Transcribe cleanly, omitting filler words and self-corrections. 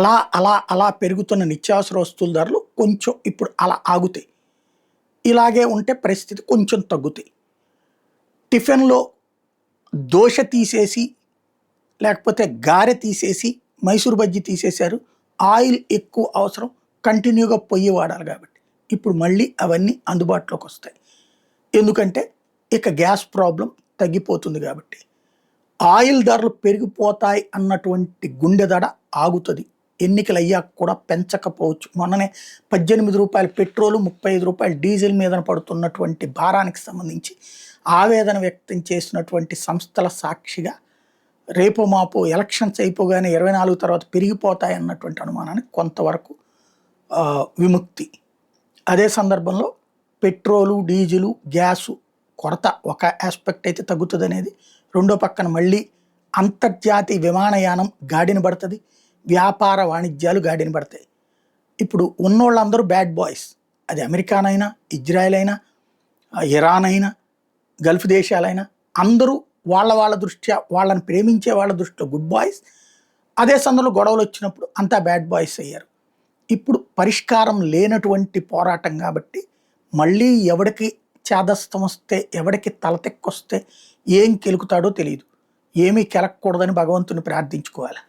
అలా అలా అలా పెరుగుతున్న నిత్యావసర వస్తువుల ధరలు కొంచెం ఇప్పుడు అలా ఆగుతాయి. ఇలాగే ఉంటే పరిస్థితి కొంచెం తగ్గుతాయి. టిఫిన్‌లో దోస తీసేసి, లేకపోతే గారె తీసేసి, మైసూర్ బజ్జీ తీసేశారు. ఆయిల్ ఎక్కువ అవసరం. కంటిన్యూగా పొయ్యి వాడాలి కాబట్టి. ఇప్పుడు మళ్ళీ అవన్నీ అందుబాటులోకొస్తాయి. ఎందుకంటే ఇక గ్యాస్ ప్రాబ్లమ్ తగ్గిపోతుంది కాబట్టి. ఆయిల్ ధరలు పెరిగిపోతాయి అన్నటువంటి గుండె దడ ఆగుతది. ఎన్నికలయ్యాక కూడా పెంచకపోవచ్చు. మొన్ననే రూ. 18 పెట్రోలు, రూ. 35 డీజిల్ మీదన పడుతున్నటువంటి భారానికి సంబంధించి ఆవేదన వ్యక్తం చేసినటువంటి సంస్థల సాక్షిగా రేపో మాపో ఎలక్షన్స్ అయిపోగానే 24 తర్వాత పెరిగిపోతాయన్నటువంటి అనుమానానికి కొంతవరకు విముక్తి. అదే సందర్భంలో పెట్రోలు, డీజిలు, గ్యాసు కొరత ఒక ఆస్పెక్ట్ అయితే తగ్గుతుందనేది, రెండో పక్కన మళ్ళీ అంతర్జాతీయ విమానయానం గాడిన పడుతుంది, వ్యాపార వాణిజ్యాలు గాడిన పడతాయి. ఇప్పుడు ఉన్నోళ్ళందరూ బ్యాడ్ బాయ్స్. అది అమెరికానైనా, ఇజ్రాయెల్ అయినా, ఇరాన్ అయినా, గల్ఫ్ దేశాలైనా అందరూ వాళ్ళ దృష్ట్యా, వాళ్ళని ప్రేమించే వాళ్ళ దృష్టిలో గుడ్ బాయ్స్. అదే సందర్భంలో గొడవలు వచ్చినప్పుడు అంతా బ్యాడ్ బాయ్స్ అయ్యారు. ఇప్పుడు పరిష్కారం లేనటువంటి పోరాటం కాబట్టి మళ్ళీ ఎవడికి చేదస్తం వస్తే, ఎవడికి తలతెక్కొస్తే ఏం కెలుకుతాడో తెలియదు. ఏమీ కెలకూడదని భగవంతుని ప్రార్థించుకోవాలి.